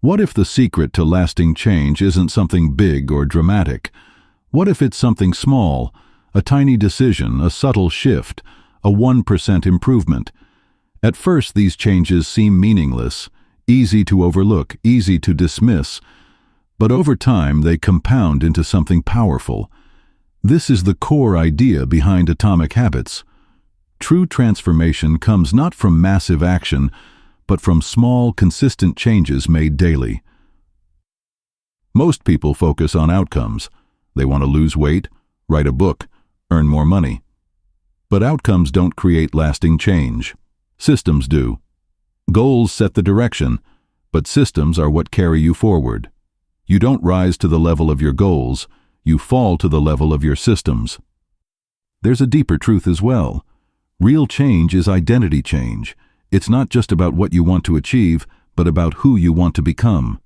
What if the secret to lasting change isn't something big or dramatic? What if it's something small, a tiny decision, a subtle shift, a 1% improvement? At first, these changes seem meaningless, easy to overlook, easy to dismiss, but over time they compound into something powerful. This is the core idea behind Atomic Habits. True transformation comes not from massive action, but from small, consistent changes made daily. Most people focus on outcomes. They want to lose weight, write a book, earn more money. But outcomes don't create lasting change. Systems do. Goals set the direction, but systems are what carry you forward. You don't rise to the level of your goals, you fall to the level of your systems. There's a deeper truth as well. Real change is identity change. It's not just about what you want to achieve, but about who you want to become.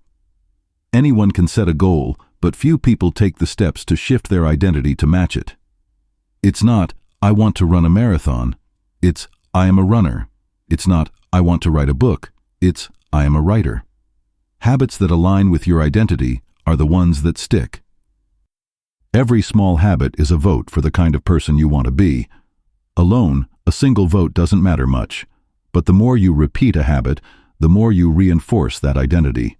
Anyone can set a goal, but few people take the steps to shift their identity to match it. It's not, I want to run a marathon. It's, I am a runner. It's not, I want to write a book. It's, I am a writer. Habits that align with your identity are the ones that stick. Every small habit is a vote for the kind of person you want to be. Alone, a single vote doesn't matter much, but the more you repeat a habit, the more you reinforce that identity.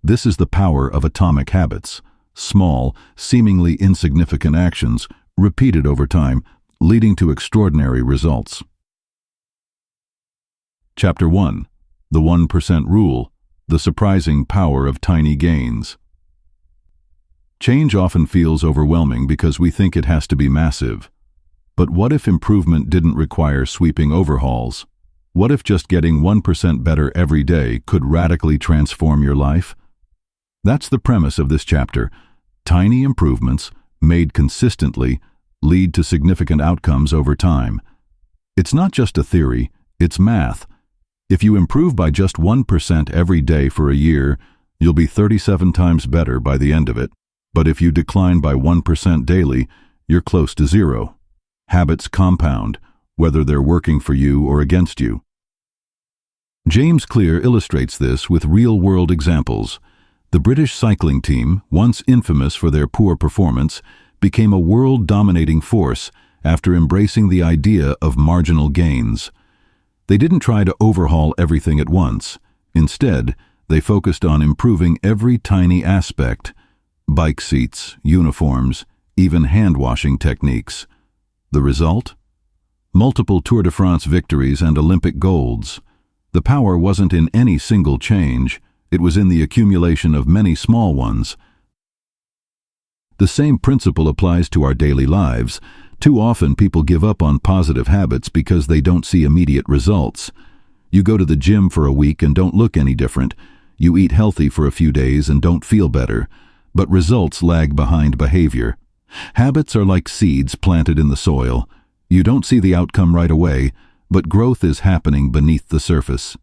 This is the power of Atomic Habits. Small, seemingly insignificant actions, repeated over time, leading to extraordinary results. Chapter 1. The 1% Rule. The surprising power of tiny gains. Change often feels overwhelming because we think it has to be massive. But what if improvement didn't require sweeping overhauls? What if just getting 1% better every day could radically transform your life? That's the premise of this chapter. Tiny improvements, made consistently, lead to significant outcomes over time. It's not just a theory, it's math. If you improve by just 1% every day for a year, you'll be 37 times better by the end of it. But if you decline by 1% daily, you're close to zero. Habits compound, whether they're working for you or against you. James Clear illustrates this with real-world examples. The British cycling team, once infamous for their poor performance, became a world-dominating force after embracing the idea of marginal gains. They didn't try to overhaul everything at once. Instead, they focused on improving every tiny aspect: bike seats, uniforms, even hand-washing techniques. The result? Multiple Tour de France victories and Olympic golds. The power wasn't in any single change, it was in the accumulation of many small ones. The same principle applies to our daily lives. Too often people give up on positive habits because they don't see immediate results. You go to the gym for a week and don't look any different. You eat healthy for a few days and don't feel better. But results lag behind behavior. Habits are like seeds planted in the soil. You don't see the outcome right away, but growth is happening beneath the surface.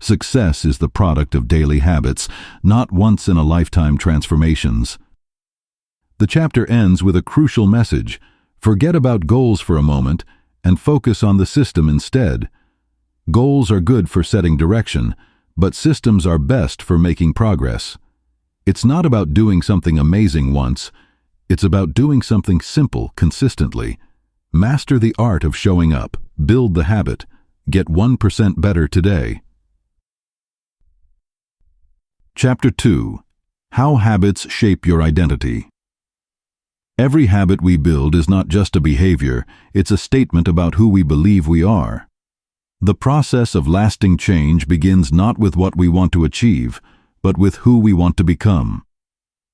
Success is the product of daily habits, not once-in-a-lifetime transformations. The chapter ends with a crucial message. Forget about goals for a moment and focus on the system instead. Goals are good for setting direction, but systems are best for making progress. It's not about doing something amazing once, it's about doing something simple consistently. Master the art of showing up, build the habit, get 1% better today. Chapter 2. How Habits Shape Your Identity. Every habit we build is not just a behavior, it's a statement about who we believe we are. The process of lasting change begins not with what we want to achieve, but with who we want to become.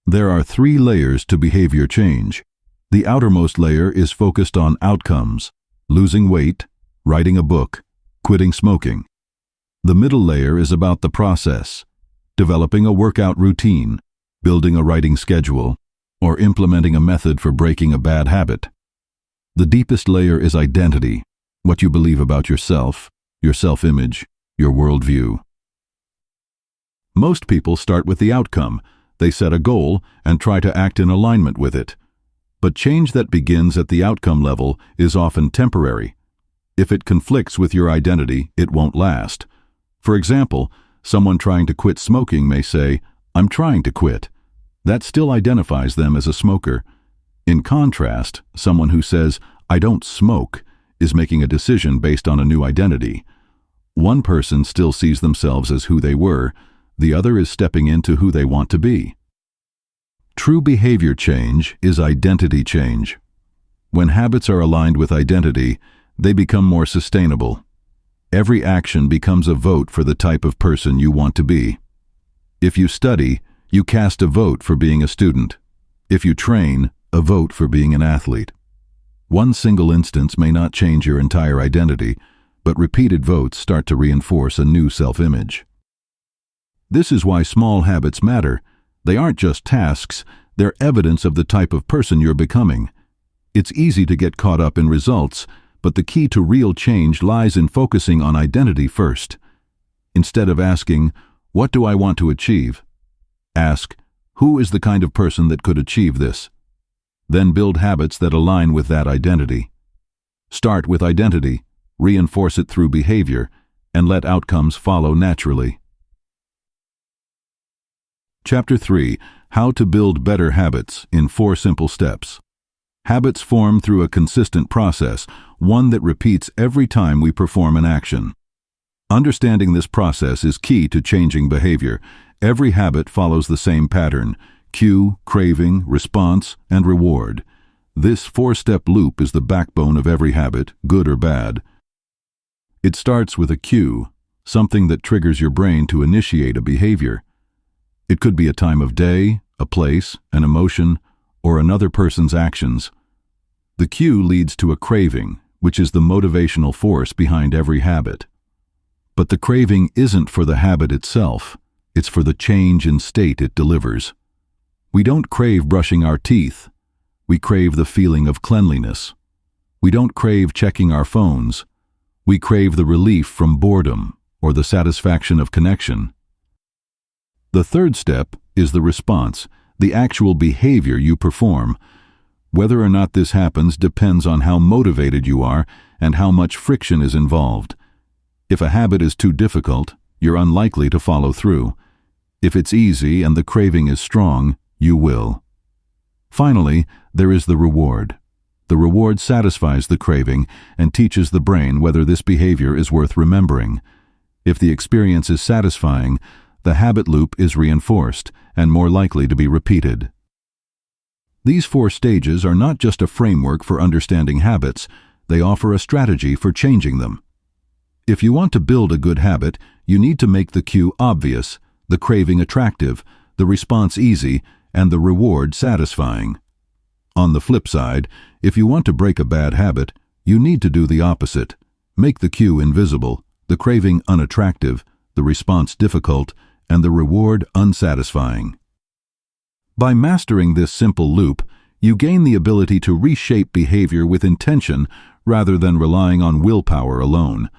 There are 3 layers to behavior change. The outermost layer is focused on outcomes: losing weight, writing a book, quitting smoking. The middle layer is about the process: developing a workout routine, building a writing schedule, or implementing a method for breaking a bad habit. The deepest layer is identity, what you believe about yourself, your self-image, your worldview. Most people start with the outcome. They set a goal and try to act in alignment with it. But change that begins at the outcome level is often temporary. If it conflicts with your identity, it won't last. For example, Someone trying to quit smoking may say, "I'm trying to quit." That still identifies them as a smoker. In contrast, someone who says, "I don't smoke," is making a decision based on a new identity. One person still sees themselves as who they were, the other is stepping into who they want to be. True behavior change is identity change. When habits are aligned with identity, they become more sustainable. Every action becomes a vote for the type of person you want to be. If you study, you cast a vote for being a student. If you train, a vote for being an athlete. One single instance may not change your entire identity, but repeated votes start to reinforce a new self-image. This is why small habits matter. They aren't just tasks, they're evidence of the type of person you're becoming. It's easy to get caught up in results, but the key to real change lies in focusing on identity first. Instead of asking, "What do I want to achieve?" ask, "Who is the kind of person that could achieve this?" Then build habits that align with that identity. Start with identity, reinforce it through behavior, and let outcomes follow naturally. Chapter 3. How to build better habits in 4 simple steps. Habits form through a consistent process, one that repeats every time we perform an action. Understanding this process is key to changing behavior. Every habit follows the same pattern: cue, craving, response, and reward. This 4-step loop is the backbone of every habit, good or bad. It starts with a cue, something that triggers your brain to initiate a behavior. It could be a time of day, a place, an emotion, or another person's actions. The cue leads to a craving, which is the motivational force behind every habit. But the craving isn't for the habit itself, it's for the change in state it delivers. We don't crave brushing our teeth. We crave the feeling of cleanliness. We don't crave checking our phones. We crave the relief from boredom or the satisfaction of connection. The 3rd step is the response, the actual behavior you perform. Whether or not this happens depends on how motivated you are and how much friction is involved. If a habit is too difficult, you're unlikely to follow through. If it's easy and the craving is strong, you will. Finally, there is the reward. The reward satisfies the craving and teaches the brain whether this behavior is worth remembering. If the experience is satisfying, the habit loop is reinforced and more likely to be repeated. These 4 stages are not just a framework for understanding habits, they offer a strategy for changing them. If you want to build a good habit, you need to make the cue obvious, the craving attractive, the response easy, and the reward satisfying. On the flip side, if you want to break a bad habit, you need to do the opposite. Make the cue invisible, the craving unattractive, the response difficult, and the reward unsatisfying. By mastering this simple loop, you gain the ability to reshape behavior with intention rather than relying on willpower alone.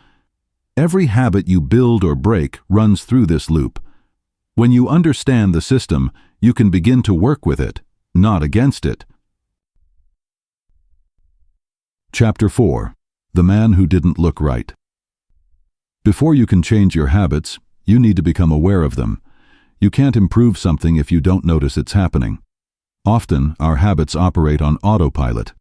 Every habit you build or break runs through this loop. When you understand the system, you can begin to work with it, not against it. Chapter 4. The Man Who Didn't Look Right. Before you can change your habits, you need to become aware of them. You can't improve something if you don't notice it's happening. Often, our habits operate on autopilot.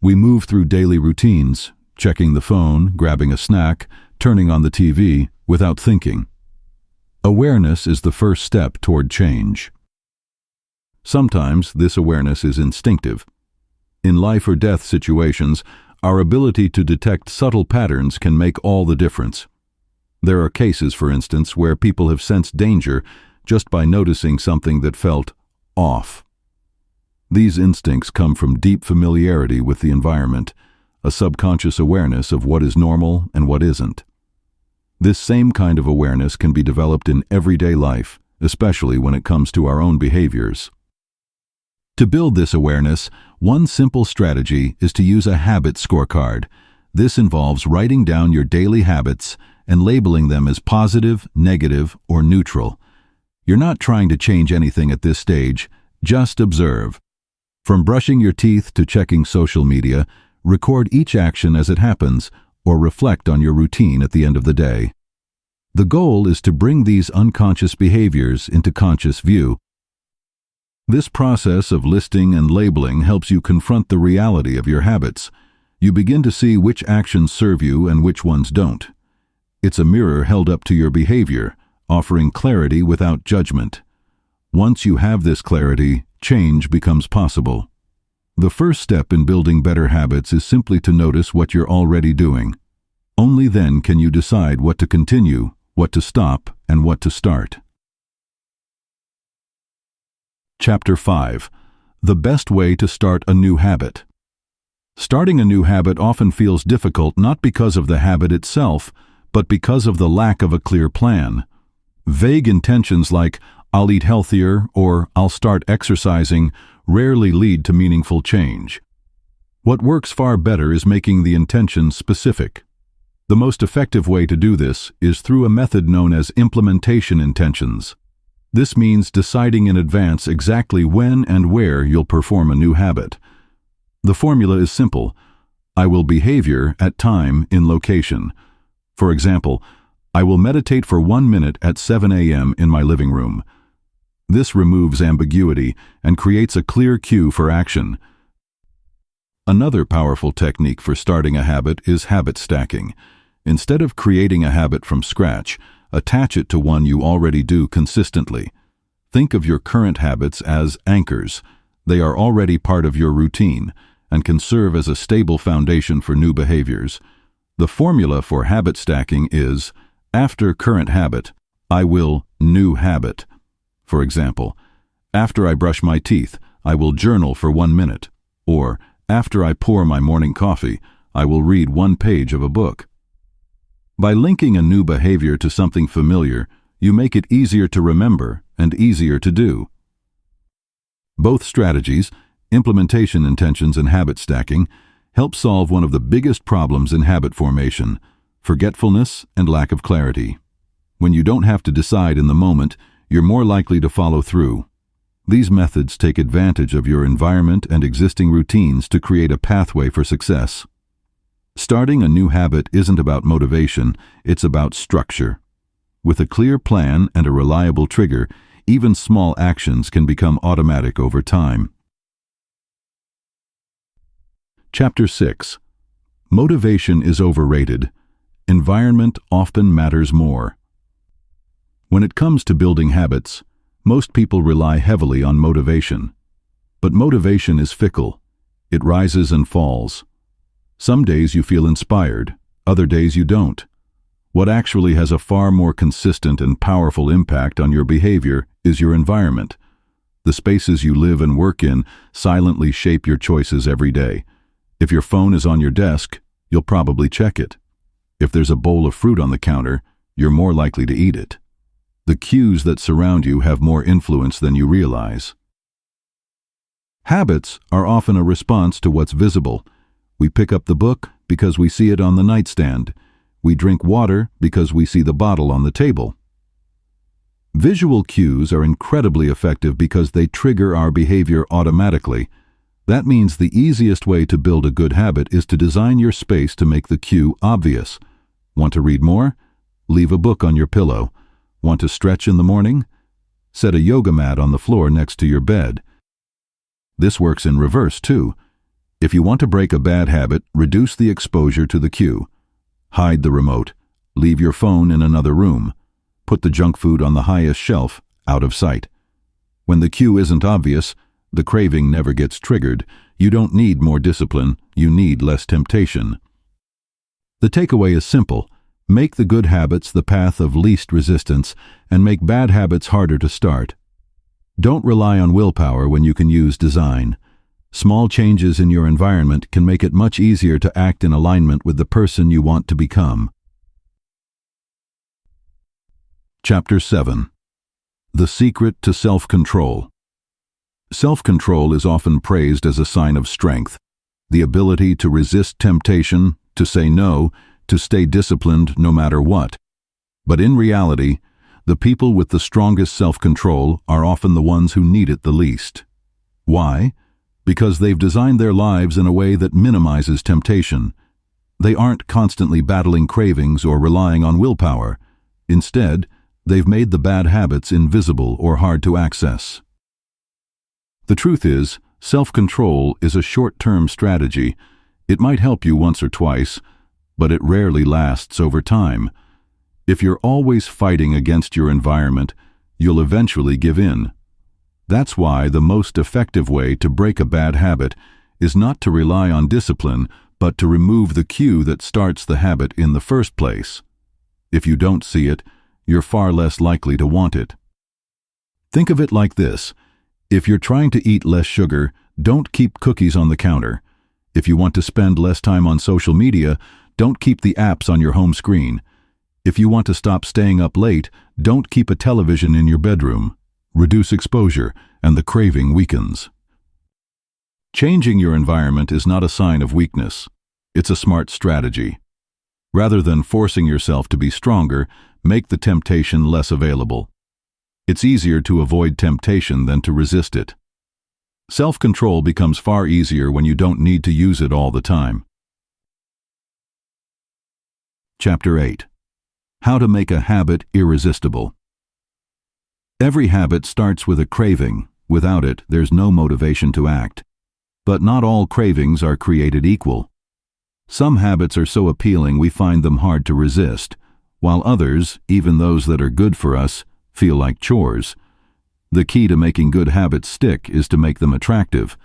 We move through daily routines, checking the phone, grabbing a snack, turning on the TV, without thinking. Awareness is the first step toward change. Sometimes this awareness is instinctive. In life or death situations, our ability to detect subtle patterns can make all the difference. There are cases, for instance, where people have sensed danger just by noticing something that felt off. These instincts come from deep familiarity with the environment, a subconscious awareness of what is normal and what isn't. This same kind of awareness can be developed in everyday life, especially when it comes to our own behaviors. To build this awareness, one simple strategy is to use a habit scorecard. This involves writing down your daily habits and labeling them as positive, negative, or neutral. You're not trying to change anything at this stage, just observe. From brushing your teeth to checking social media, record each action as it happens, or reflect on your routine at the end of the day. The goal is to bring these unconscious behaviors into conscious view. This process of listing and labeling helps you confront the reality of your habits. You begin to see which actions serve you and which ones don't. It's a mirror held up to your behavior, offering clarity without judgment. Once you have this clarity, change becomes possible. The first step in building better habits is simply to notice what you're already doing. Only then can you decide what to continue, what to stop, and what to start. Chapter 5. The best way to start a new habit. Starting a new habit often feels difficult not because of the habit itself, but because of the lack of a clear plan. Vague intentions like, "I'll eat healthier" or "I'll start exercising" rarely lead to meaningful change. What works far better is making the intention specific. The most effective way to do this is through a method known as implementation intentions. This means deciding in advance exactly when and where you'll perform a new habit. The formula is simple. I will behavior at time in location. For example, I will meditate for 1 minute at 7 a.m. in my living room. This removes ambiguity and creates a clear cue for action. Another powerful technique for starting a habit is habit stacking. Instead of creating a habit from scratch, attach it to one you already do consistently. Think of your current habits as anchors. They are already part of your routine and can serve as a stable foundation for new behaviors. The formula for habit stacking is, after current habit, I will new habit. For example, after I brush my teeth, I will journal for 1 minute. Or, after I pour my morning coffee, I will read 1 page of a book. By linking a new behavior to something familiar, you make it easier to remember and easier to do. Both strategies, implementation intentions and habit stacking, help solve one of the biggest problems in habit formation: forgetfulness and lack of clarity. When you don't have to decide in the moment, you're more likely to follow through. These methods take advantage of your environment and existing routines to create a pathway for success. Starting a new habit isn't about motivation, it's about structure. With a clear plan and a reliable trigger, even small actions can become automatic over time. Chapter 6. Motivation is overrated. Environment often matters more. When it comes to building habits, most people rely heavily on motivation. But motivation is fickle. It rises and falls. Some days you feel inspired, other days you don't. What actually has a far more consistent and powerful impact on your behavior is your environment. The spaces you live and work in silently shape your choices every day. If your phone is on your desk, you'll probably check it. If there's a bowl of fruit on the counter, you're more likely to eat it. The cues that surround you have more influence than you realize. Habits are often a response to what's visible. We pick up the book because we see it on the nightstand. We drink water because we see the bottle on the table. Visual cues are incredibly effective because they trigger our behavior automatically. That means the easiest way to build a good habit is to design your space to make the cue obvious. Want to read more? Leave a book on your pillow. Want to stretch in the morning? Set a yoga mat on the floor next to your bed. This works in reverse, too. If you want to break a bad habit, reduce the exposure to the cue. Hide the remote. Leave your phone in another room. Put the junk food on the highest shelf, out of sight. When the cue isn't obvious, the craving never gets triggered. You don't need more discipline, you need less temptation. The takeaway is simple. Make the good habits the path of least resistance, and make bad habits harder to start. Don't rely on willpower when you can use design. Small changes in your environment can make it much easier to act in alignment with the person you want to become. Chapter 7. The Secret to Self-Control. Self-control is often praised as a sign of strength. The ability to resist temptation, to say no, to stay disciplined no matter what. But in reality, the people with the strongest self-control are often the ones who need it the least. Why? Because they've designed their lives in a way that minimizes temptation. They aren't constantly battling cravings or relying on willpower. Instead, they've made the bad habits invisible or hard to access. The truth is, self-control is a short-term strategy. It might help you once or twice, but it rarely lasts over time. If you're always fighting against your environment, you'll eventually give in. That's why the most effective way to break a bad habit is not to rely on discipline, but to remove the cue that starts the habit in the first place. If you don't see it, you're far less likely to want it. Think of it like this. If you're trying to eat less sugar, don't keep cookies on the counter. If you want to spend less time on social media, don't keep the apps on your home screen. If you want to stop staying up late, don't keep a television in your bedroom. Reduce exposure, and the craving weakens. Changing your environment is not a sign of weakness. It's a smart strategy. Rather than forcing yourself to be stronger, make the temptation less available. It's easier to avoid temptation than to resist it. Self-control becomes far easier when you don't need to use it all the time. Chapter 8. How to make a habit irresistible. Every habit starts with a craving. Without it, there's no motivation to act. But not all cravings are created equal. Some habits are so appealing we find them hard to resist, while others, even those that are good for us, feel like chores. The key to making good habits stick is to make them attractive.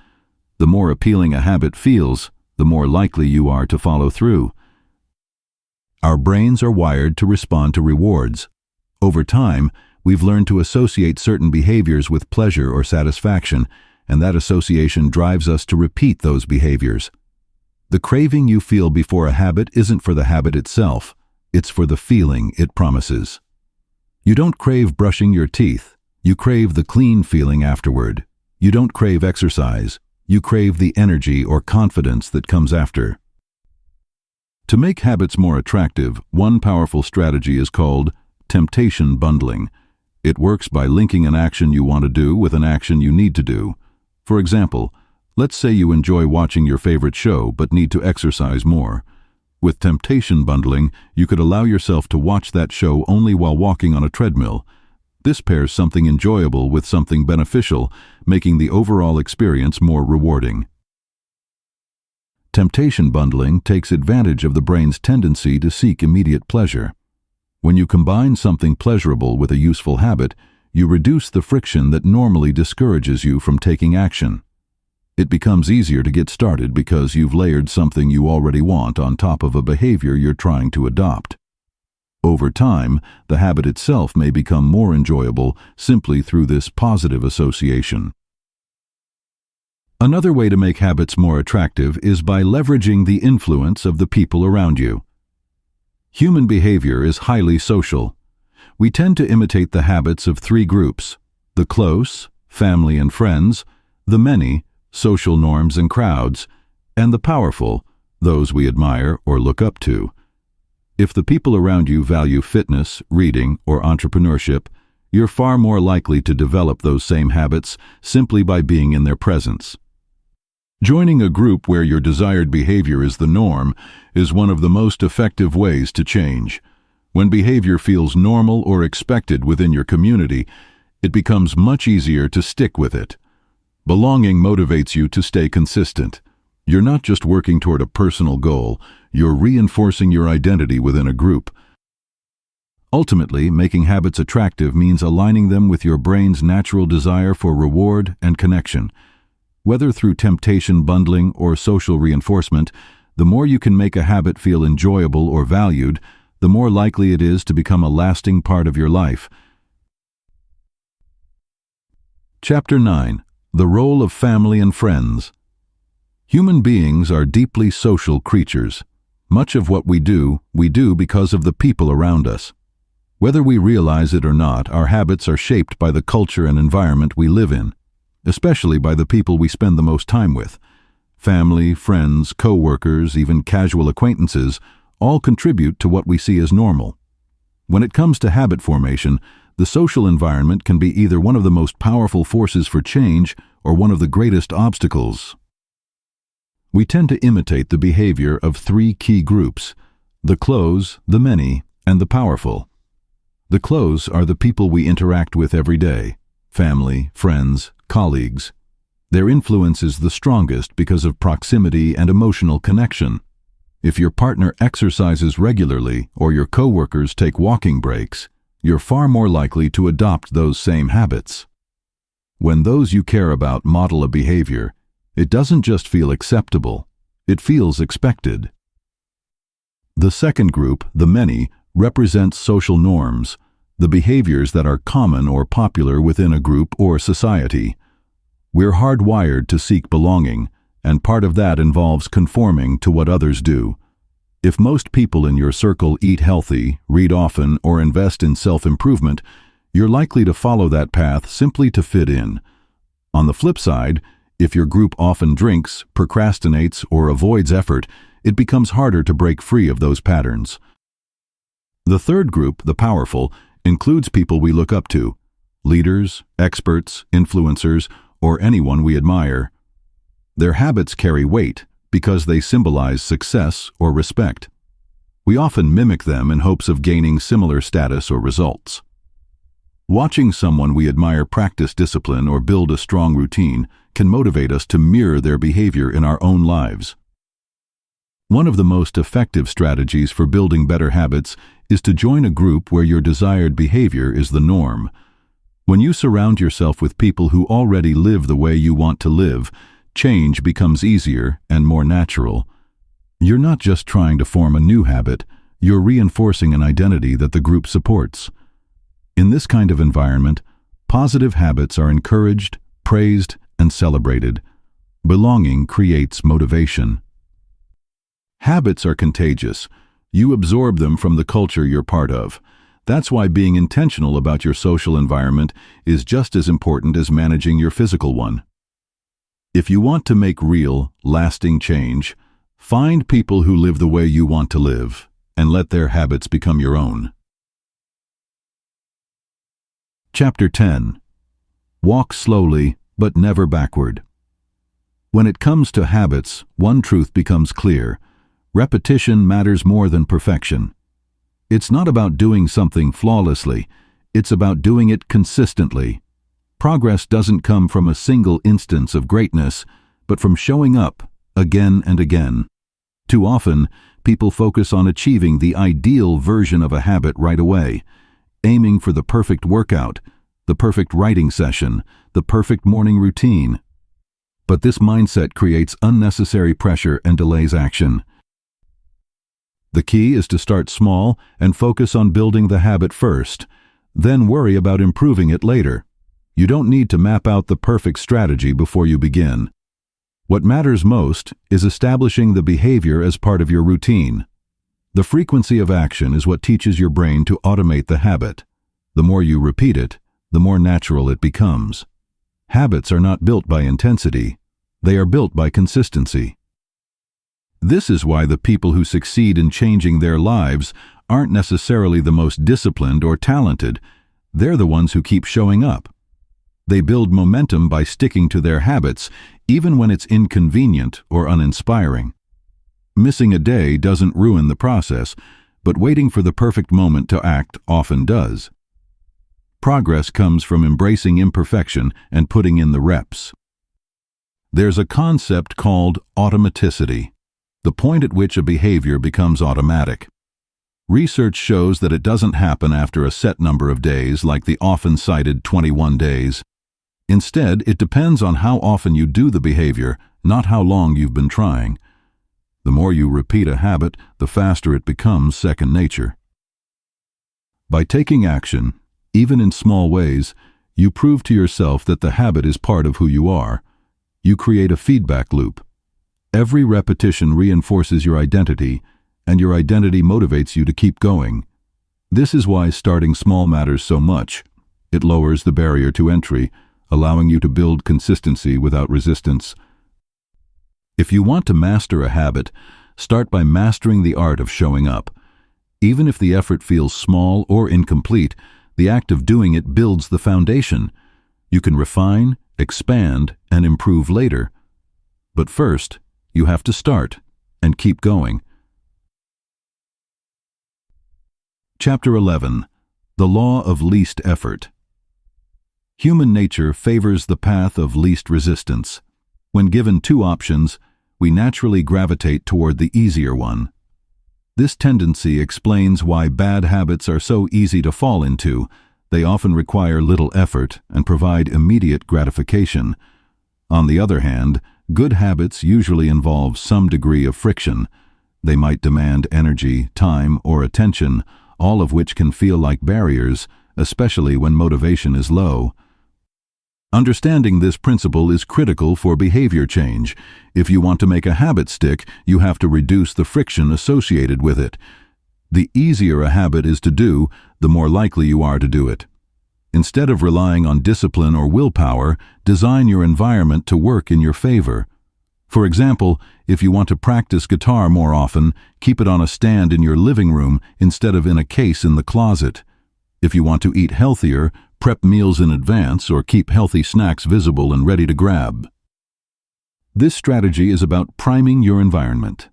The more appealing a habit feels, the more likely you are to follow through. Our brains are wired to respond to rewards. Over time, we've learned to associate certain behaviors with pleasure or satisfaction, and that association drives us to repeat those behaviors. The craving you feel before a habit isn't for the habit itself, it's for the feeling it promises. You don't crave brushing your teeth, you crave the clean feeling afterward. You don't crave exercise, you crave the energy or confidence that comes after. To make habits more attractive, one powerful strategy is called temptation bundling. It works by linking an action you want to do with an action you need to do. For example, let's say you enjoy watching your favorite show but need to exercise more. With temptation bundling, you could allow yourself to watch that show only while walking on a treadmill. This pairs something enjoyable with something beneficial, making the overall experience more rewarding. Temptation bundling takes advantage of the brain's tendency to seek immediate pleasure. When you combine something pleasurable with a useful habit, you reduce the friction that normally discourages you from taking action. It becomes easier to get started because you've layered something you already want on top of a behavior you're trying to adopt. Over time, the habit itself may become more enjoyable simply through this positive association. Another way to make habits more attractive is by leveraging the influence of the people around you. Human behavior is highly social. We tend to imitate the habits of three groups: the close, family and friends; the many, social norms and crowds; and the powerful, those we admire or look up to. If the people around you value fitness, reading, or entrepreneurship, you're far more likely to develop those same habits simply by being in their presence. Joining a group where your desired behavior is the norm is one of the most effective ways to change. When behavior feels normal or expected within your community, it becomes much easier to stick with it. Belonging motivates you to stay consistent. You're not just working toward a personal goal, you're reinforcing your identity within a group. Ultimately, making habits attractive means aligning them with your brain's natural desire for reward and connection. Whether through temptation bundling or social reinforcement, the more you can make a habit feel enjoyable or valued, the more likely it is to become a lasting part of your life. Chapter 9. The Role of Family and Friends. Human beings are deeply social creatures. Much of what we do because of the people around us. Whether we realize it or not, our habits are shaped by the culture and environment we live in, especially by the people we spend the most time with. Family, friends, co-workers, even casual acquaintances all contribute to what we see as normal. When it comes to habit formation, the social environment can be either one of the most powerful forces for change or one of the greatest obstacles. We tend to imitate the behavior of three key groups: the close, the many, and the powerful. The close are the people we interact with every day: family, friends, colleagues. Their influence is the strongest because of proximity and emotional connection. If your partner exercises regularly or your coworkers take walking breaks, you're far more likely to adopt those same habits. When those you care about model a behavior, it doesn't just feel acceptable, it feels expected. The second group, the many, represents social norms, the behaviors that are common or popular within a group or society. We're hardwired to seek belonging, and part of that involves conforming to what others do. If most people in your circle eat healthy, read often, or invest in self-improvement, you're likely to follow that path simply to fit in. On the flip side, if your group often drinks, procrastinates, or avoids effort, it becomes harder to break free of those patterns. The third group, the powerful, includes people we look up to: leaders, experts, influencers, or anyone we admire. Their habits carry weight because they symbolize success or respect. We often mimic them in hopes of gaining similar status or results. Watching someone we admire practice discipline or build a strong routine can motivate us to mirror their behavior in our own lives. One of the most effective strategies for building better habits is to join a group where your desired behavior is the norm. When you surround yourself with people who already live the way you want to live, change becomes easier and more natural. You're not just trying to form a new habit, you're reinforcing an identity that the group supports. In this kind of environment, positive habits are encouraged, praised, and celebrated. Belonging creates motivation. Habits are contagious. You absorb them from the culture you're part of. That's why being intentional about your social environment is just as important as managing your physical one. If you want to make real, lasting change, find people who live the way you want to live, and let their habits become your own. Chapter 10. Walk slowly, but never backward. When it comes to habits, one truth becomes clear: repetition matters more than perfection. It's not about doing something flawlessly, it's about doing it consistently. Progress doesn't come from a single instance of greatness, but from showing up again and again. Too often, people focus on achieving the ideal version of a habit right away, aiming for the perfect workout, the perfect writing session, the perfect morning routine. But this mindset creates unnecessary pressure and delays action. The key is to start small and focus on building the habit first, then worry about improving it later. You don't need to map out the perfect strategy before you begin. What matters most is establishing the behavior as part of your routine. The frequency of action is what teaches your brain to automate the habit. The more you repeat it, the more natural it becomes. Habits are not built by intensity, they are built by consistency. This is why the people who succeed in changing their lives aren't necessarily the most disciplined or talented. They're the ones who keep showing up. They build momentum by sticking to their habits, even when it's inconvenient or uninspiring. Missing a day doesn't ruin the process, but waiting for the perfect moment to act often does. Progress comes from embracing imperfection and putting in the reps. There's a concept called automaticity, the point at which a behavior becomes automatic. Research shows that it doesn't happen after a set number of days, like the often cited 21 days. Instead, it depends on how often you do the behavior, not how long you've been trying. The more you repeat a habit, the faster it becomes second nature. By taking action, even in small ways, you prove to yourself that the habit is part of who you are. You create a feedback loop. Every repetition reinforces your identity, and your identity motivates you to keep going. This is why starting small matters so much. It lowers the barrier to entry, allowing you to build consistency without resistance. If you want to master a habit, start by mastering the art of showing up. Even if the effort feels small or incomplete, the act of doing it builds the foundation. You can refine, expand, and improve later. But first, you have to start and keep going. Chapter 11. The law of least effort. Human nature favors the path of least resistance. When given two options, we naturally gravitate toward the easier one. This tendency explains why bad habits are so easy to fall into. They often require little effort and provide immediate gratification. On the other hand, good habits usually involve some degree of friction. They might demand energy, time, or attention, all of which can feel like barriers, especially when motivation is low. Understanding this principle is critical for behavior change. If you want to make a habit stick, you have to reduce the friction associated with it. The easier a habit is to do, the more likely you are to do it. Instead of relying on discipline or willpower, design your environment to work in your favor. For example, if you want to practice guitar more often, keep it on a stand in your living room instead of in a case in the closet. If you want to eat healthier, prep meals in advance or keep healthy snacks visible and ready to grab. This strategy is about priming your environment.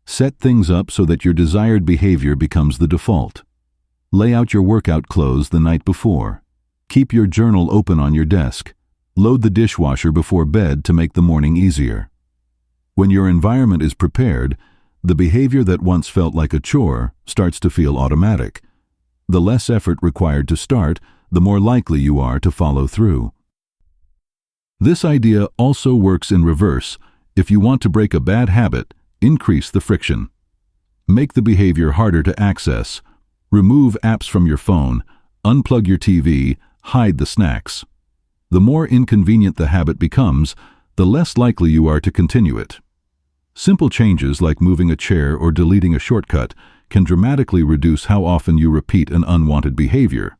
Set things up so that your desired behavior becomes the default. Lay out your workout clothes the night before. Keep your journal open on your desk. Load the dishwasher before bed to make the morning easier. When your environment is prepared, the behavior that once felt like a chore starts to feel automatic. The less effort required to start, the more likely you are to follow through. This idea also works in reverse. If you want to break a bad habit, increase the friction. Make the behavior harder to access. Remove apps from your phone, unplug your TV, hide the snacks. The more inconvenient the habit becomes, the less likely you are to continue it. Simple changes like moving a chair or deleting a shortcut can dramatically reduce how often you repeat an unwanted behavior.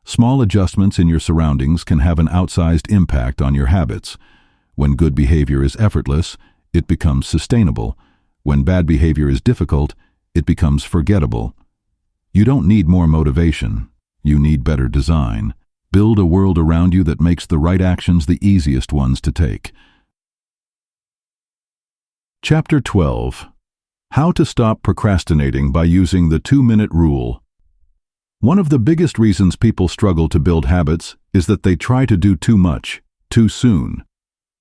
Small adjustments in your surroundings can have an outsized impact on your habits. When good behavior is effortless, it becomes sustainable. When bad behavior is difficult, it becomes forgettable. You don't need more motivation. You need better design. Build a world around you that makes the right actions the easiest ones to take. Chapter 12. How to stop procrastinating by using the 2-minute rule. One of the biggest reasons people struggle to build habits is that they try to do too much, too soon.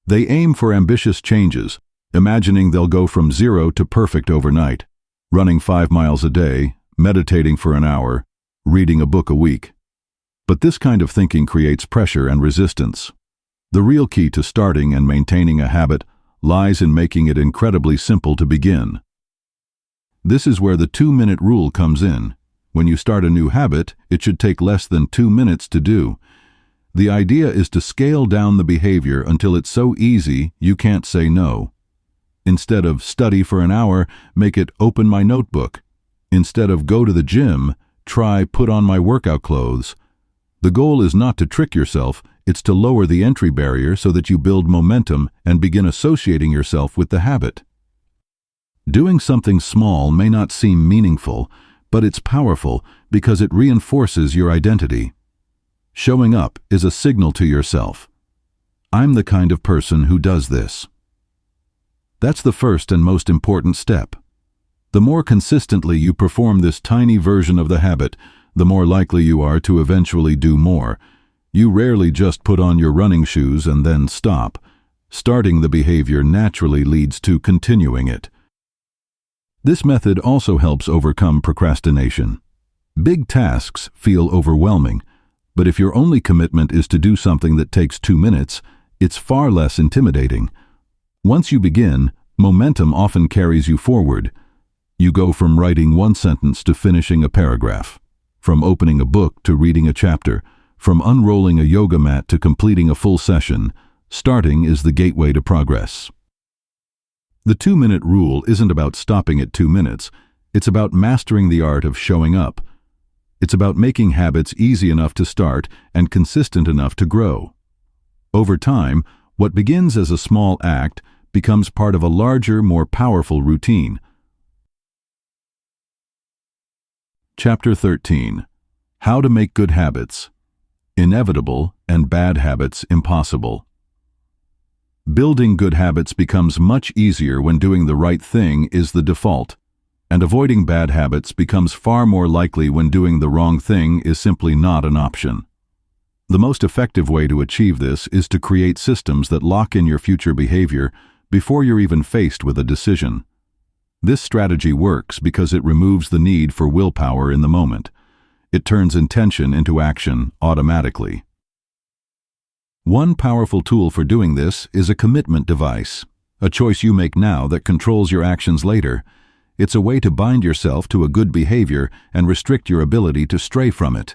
They aim for ambitious changes, imagining they'll go from 0 to perfect overnight, running 5 miles a day, meditating for an hour, reading a book a week. But this kind of thinking creates pressure and resistance. The real key to starting and maintaining a habit lies in making it incredibly simple to begin. This is where the 2-minute rule comes in. When you start a new habit, it should take less than 2 minutes to do. The idea is to scale down the behavior until it's so easy you can't say no. Instead of study for an hour, make it open my notebook. Instead of go to the gym, try put on my workout clothes. The goal is not to trick yourself, it's to lower the entry barrier so that you build momentum and begin associating yourself with the habit. Doing something small may not seem meaningful, but it's powerful because it reinforces your identity. Showing up is a signal to yourself. I'm the kind of person who does this. That's the first and most important step. The more consistently you perform this tiny version of the habit, the more likely you are to eventually do more. You rarely just put on your running shoes and then stop. Starting the behavior naturally leads to continuing it. This method also helps overcome procrastination. Big tasks feel overwhelming, but if your only commitment is to do something that takes 2 minutes, it's far less intimidating. Once you begin, momentum often carries you forward. You go from writing one sentence to finishing a paragraph, from opening a book to reading a chapter, from unrolling a yoga mat to completing a full session. Starting is the gateway to progress. The 2-minute rule isn't about stopping at 2 minutes. It's about mastering the art of showing up. It's about making habits easy enough to start and consistent enough to grow. Over time, what begins as a small act becomes part of a larger, more powerful routine. Chapter 13. How to make good habits. Inevitable and bad habits impossible. Building good habits becomes much easier when doing the right thing is the default. And avoiding bad habits becomes far more likely when doing the wrong thing is simply not an option. The most effective way to achieve this is to create systems that lock in your future behavior before you're even faced with a decision. This strategy works because it removes the need for willpower in the moment. It turns intention into action automatically. One powerful tool for doing this is a commitment device, a choice you make now that controls your actions later. It's a way to bind yourself to a good behavior and restrict your ability to stray from it.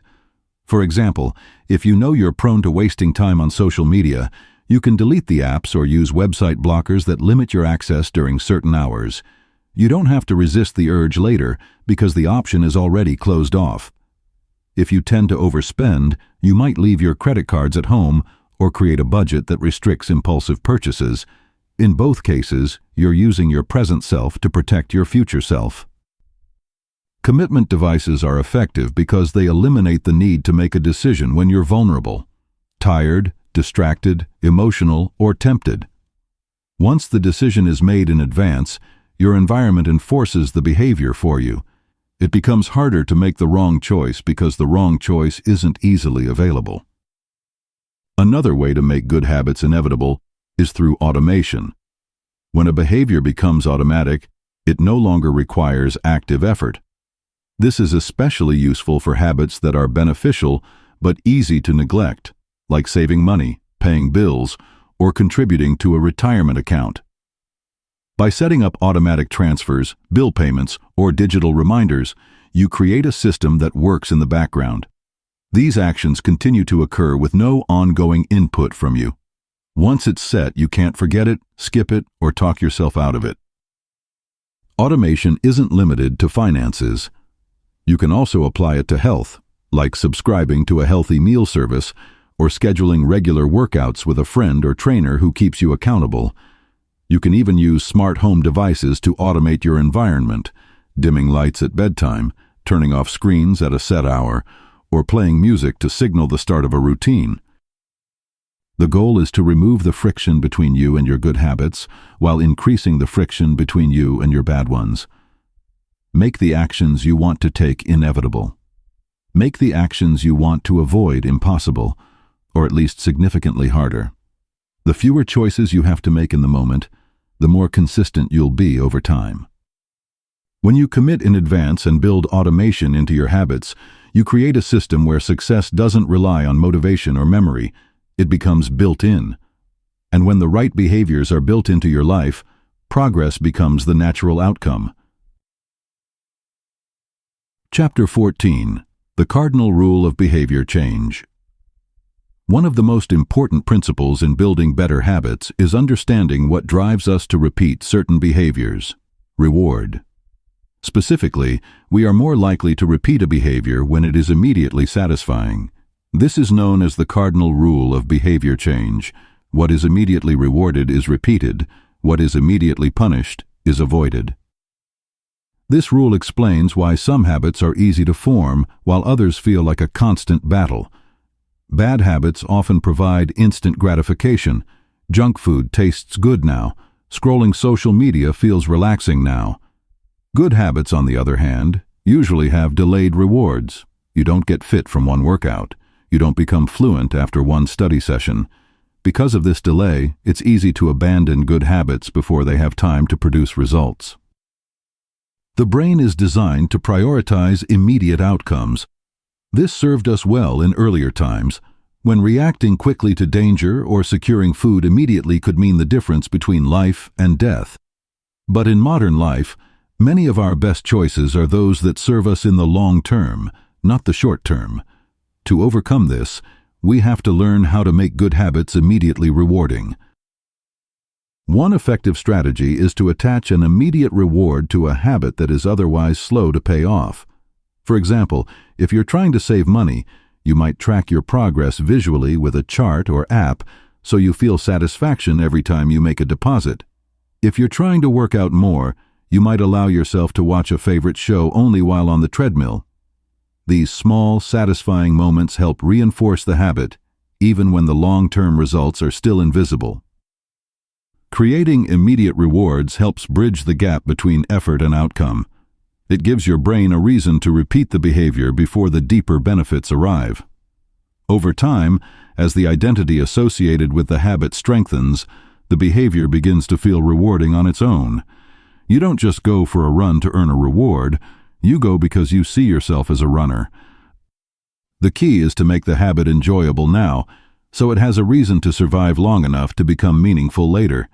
For example, if you know you're prone to wasting time on social media, you can delete the apps or use website blockers that limit your access during certain hours. You don't have to resist the urge later because the option is already closed off. If you tend to overspend, you might leave your credit cards at home or create a budget that restricts impulsive purchases. In both cases, you're using your present self to protect your future self. Commitment devices are effective because they eliminate the need to make a decision when you're vulnerable, tired, distracted, emotional, or tempted. Once the decision is made in advance, your environment enforces the behavior for you. It becomes harder to make the wrong choice because the wrong choice isn't easily available. Another way to make good habits inevitable is through automation. When a behavior becomes automatic, it no longer requires active effort. This is especially useful for habits that are beneficial but easy to neglect, like saving money, paying bills, or contributing to a retirement account. By setting up automatic transfers, bill payments, or digital reminders, you create a system that works in the background. These actions continue to occur with no ongoing input from you. Once it's set, you can't forget it, skip it, or talk yourself out of it. Automation isn't limited to finances. You can also apply it to health, like subscribing to a healthy meal service or scheduling regular workouts with a friend or trainer who keeps you accountable. You can even use smart home devices to automate your environment, dimming lights at bedtime, turning off screens at a set hour, or playing music to signal the start of a routine. The goal is to remove the friction between you and your good habits while increasing the friction between you and your bad ones. Make the actions you want to take inevitable. Make the actions you want to avoid impossible, or at least significantly harder. The fewer choices you have to make in the moment, the more consistent you'll be over time. When you commit in advance and build automation into your habits, you create a system where success doesn't rely on motivation or memory. It becomes built in. And when the right behaviors are built into your life, progress becomes the natural outcome. Chapter 14. The Cardinal Rule of Behavior Change. One of the most important principles in building better habits is understanding what drives us to repeat certain behaviors. Reward. Specifically, we are more likely to repeat a behavior when it is immediately satisfying. This is known as the cardinal rule of behavior change. What is immediately rewarded is repeated. What is immediately punished is avoided. This rule explains why some habits are easy to form while others feel like a constant battle. Bad habits often provide instant gratification. Junk food tastes good now. Scrolling social media feels relaxing now. Good habits, on the other hand, usually have delayed rewards. You don't get fit from one workout. You don't become fluent after one study session. Because of this delay, it's easy to abandon good habits before they have time to produce results. The brain is designed to prioritize immediate outcomes. This served us well in earlier times, when reacting quickly to danger or securing food immediately could mean the difference between life and death. But in modern life, many of our best choices are those that serve us in the long term, not the short term. To overcome this, we have to learn how to make good habits immediately rewarding. One effective strategy is to attach an immediate reward to a habit that is otherwise slow to pay off. For example, if you're trying to save money, you might track your progress visually with a chart or app so you feel satisfaction every time you make a deposit. If you're trying to work out more, you might allow yourself to watch a favorite show only while on the treadmill. These small, satisfying moments help reinforce the habit, even when the long-term results are still invisible. Creating immediate rewards helps bridge the gap between effort and outcome. It gives your brain a reason to repeat the behavior before the deeper benefits arrive. Over time, as the identity associated with the habit strengthens, the behavior begins to feel rewarding on its own. You don't just go for a run to earn a reward, you go because you see yourself as a runner. The key is to make the habit enjoyable now, so it has a reason to survive long enough to become meaningful later.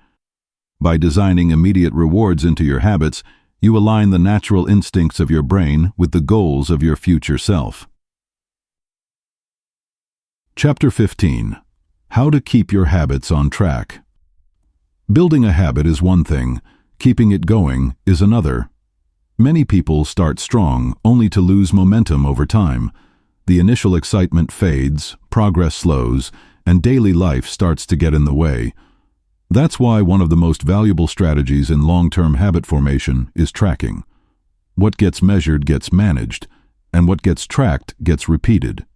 By designing immediate rewards into your habits, you align the natural instincts of your brain with the goals of your future self. Chapter 15. How to keep your habits on track. Building a habit is one thing, keeping it going is another. Many people start strong only to lose momentum over time. The initial excitement fades, progress slows, and daily life starts to get in the way. That's why one of the most valuable strategies in long-term habit formation is tracking. What gets measured gets managed, and what gets tracked gets repeated.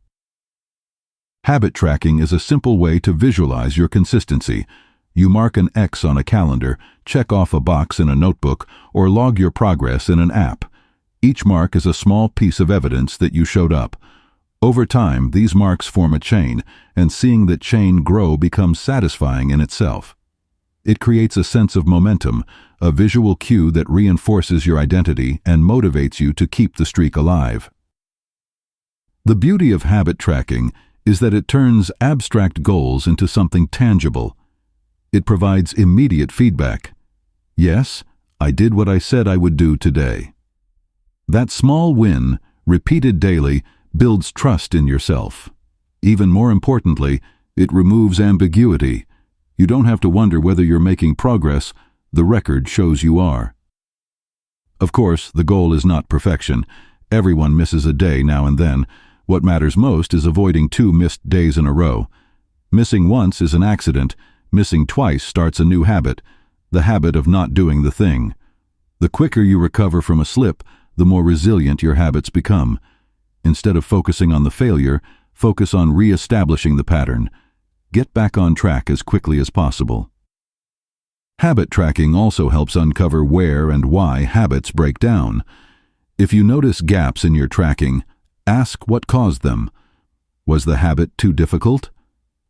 Habit tracking is a simple way to visualize your consistency. You mark an X on a calendar, check off a box in a notebook, or log your progress in an app. Each mark is a small piece of evidence that you showed up. Over time, these marks form a chain, and seeing that chain grow becomes satisfying in itself. It creates a sense of momentum, a visual cue that reinforces your identity and motivates you to keep the streak alive. The beauty of habit tracking is that it turns abstract goals into something tangible. It provides immediate feedback. Yes, I did what I said I would do today. That small win, repeated daily, builds trust in yourself. Even more importantly, it removes ambiguity. You don't have to wonder whether you're making progress. The record shows you are. Of course, the goal is not perfection. Everyone misses a day now and then. What matters most is avoiding 2 missed days in a row. Missing once is an accident. Missing twice starts a new habit, the habit of not doing the thing. The quicker you recover from a slip, the more resilient your habits become. Instead of focusing on the failure, focus on re-establishing the pattern. Get back on track as quickly as possible. Habit tracking also helps uncover where and why habits break down. If you notice gaps in your tracking, ask what caused them. Was the habit too difficult?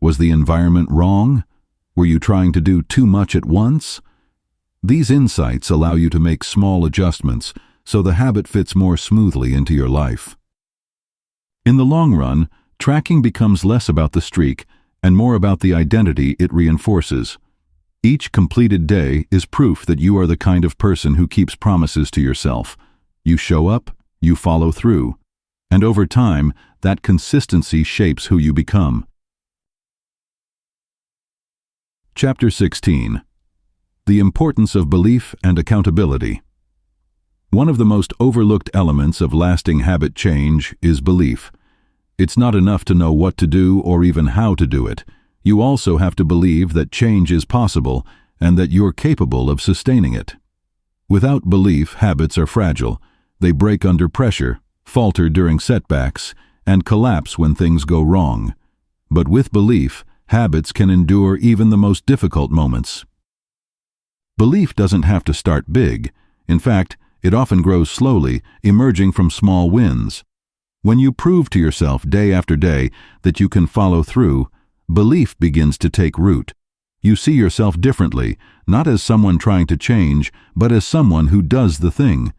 Was the environment wrong? Were you trying to do too much at once? These insights allow you to make small adjustments so the habit fits more smoothly into your life. In the long run, tracking becomes less about the streak and more about the identity it reinforces. Each completed day is proof that you are the kind of person who keeps promises to yourself. You show up, you follow through, and over time, that consistency shapes who you become. Chapter 16. The importance of belief and accountability. One of the most overlooked elements of lasting habit change is belief. It's not enough to know what to do or even how to do it. You also have to believe that change is possible and that you're capable of sustaining it. Without belief, habits are fragile. They break under pressure, falter during setbacks, and collapse when things go wrong. But with belief, habits can endure even the most difficult moments. Belief doesn't have to start big. In fact, it often grows slowly, emerging from small wins. When you prove to yourself day after day that you can follow through, belief begins to take root. You see yourself differently, not as someone trying to change, but as someone who does the thing.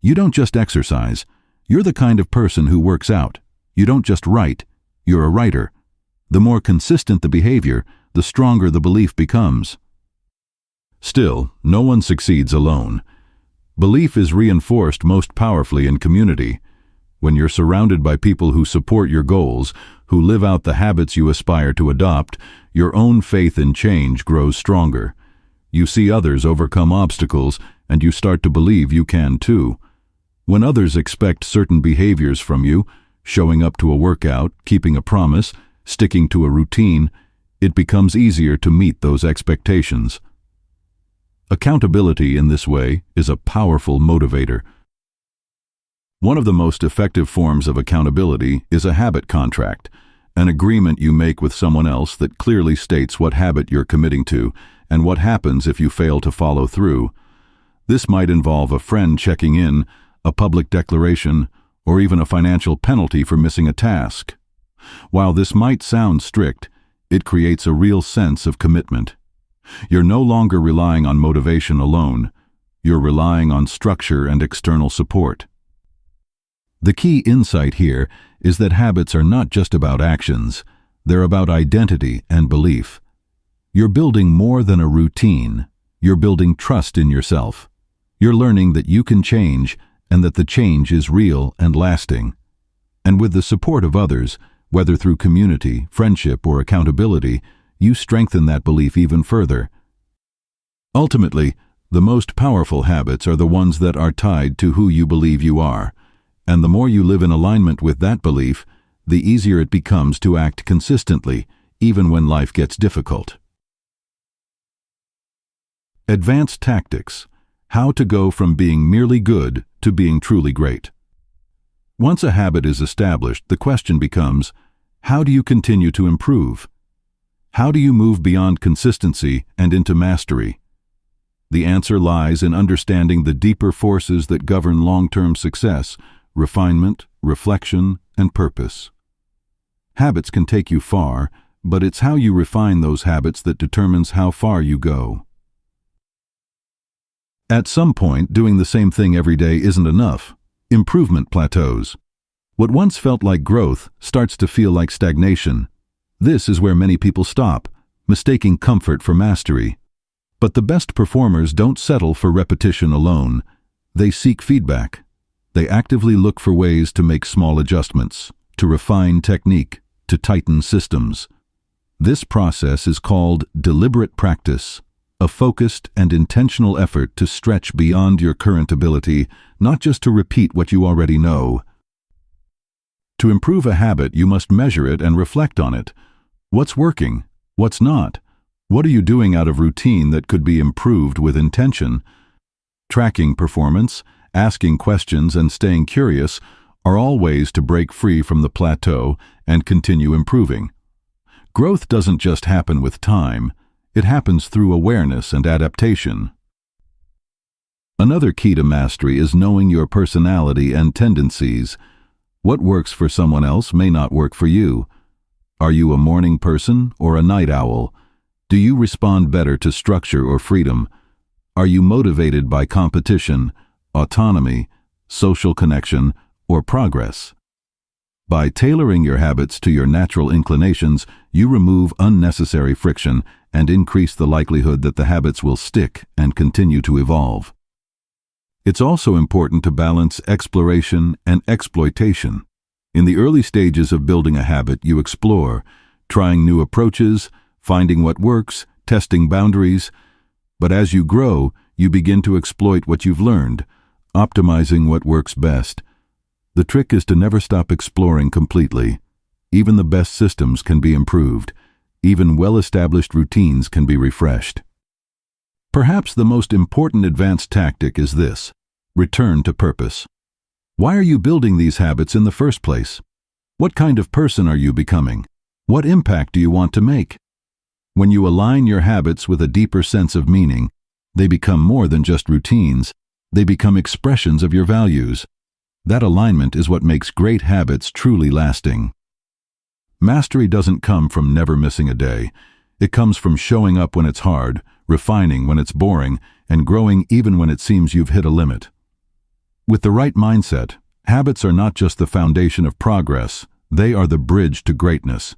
You don't just exercise. You're the kind of person who works out. You don't just write. You're a writer. The more consistent the behavior, the stronger the belief becomes. Still, no one succeeds alone. Belief is reinforced most powerfully in community. When you're surrounded by people who support your goals, who live out the habits you aspire to adopt, your own faith in change grows stronger. You see others overcome obstacles, and you start to believe you can too. When others expect certain behaviors from you, showing up to a workout, keeping a promise, sticking to a routine, it becomes easier to meet those expectations. Accountability in this way is a powerful motivator. One of the most effective forms of accountability is a habit contract, an agreement you make with someone else that clearly states what habit you're committing to and what happens if you fail to follow through. This might involve a friend checking in, a public declaration, or even a financial penalty for missing a task. While this might sound strict, it creates a real sense of commitment. You're no longer relying on motivation alone. You're relying on structure and external support. The key insight here is that habits are not just about actions, they're about identity and belief. You're building more than a routine. You're building trust in yourself. You're learning that you can change and that the change is real and lasting. And with the support of others, whether through community, friendship, or accountability, you strengthen that belief even further. Ultimately, the most powerful habits are the ones that are tied to who you believe you are. And the more you live in alignment with that belief, the easier it becomes to act consistently, even when life gets difficult. Advanced tactics: how to go from being merely good to being truly great. Once a habit is established, the question becomes, how do you continue to improve? How do you move beyond consistency and into mastery? The answer lies in understanding the deeper forces that govern long-term success: refinement, reflection, and purpose. Habits can take you far, but it's how you refine those habits that determines how far you go. At some point, doing the same thing every day isn't enough. Improvement plateaus. What once felt like growth starts to feel like stagnation. This is where many people stop, mistaking comfort for mastery. But the best performers don't settle for repetition alone. They seek feedback. They actively look for ways to make small adjustments, to refine technique, to tighten systems. This process is called deliberate practice, a focused and intentional effort to stretch beyond your current ability, not just to repeat what you already know. To improve a habit, you must measure it and reflect on it. What's working? What's not? What are you doing out of routine that could be improved with intention? Tracking performance, asking questions, and staying curious are all ways to break free from the plateau and continue improving. Growth doesn't just happen with time, it happens through awareness and adaptation. Another key to mastery is knowing your personality and tendencies. What works for someone else may not work for you. Are you a morning person or a night owl? Do you respond better to structure or freedom? Are you motivated by competition, autonomy, social connection, or progress? By tailoring your habits to your natural inclinations, you remove unnecessary friction and increase the likelihood that the habits will stick and continue to evolve. It's also important to balance exploration and exploitation. In the early stages of building a habit, you explore, trying new approaches, finding what works, testing boundaries. But as you grow, you begin to exploit what you've learned, optimizing what works best. The trick is to never stop exploring completely. Even the best systems can be improved. Even well-established routines can be refreshed. Perhaps the most important advanced tactic is this: return to purpose. Why are you building these habits in the first place? What kind of person are you becoming? What impact do you want to make? When you align your habits with a deeper sense of meaning, they become more than just routines. They become expressions of your values. That alignment is what makes great habits truly lasting. Mastery doesn't come from never missing a day. It comes from showing up when it's hard, refining when it's boring, and growing even when it seems you've hit a limit. With the right mindset, habits are not just the foundation of progress, they are the bridge to greatness.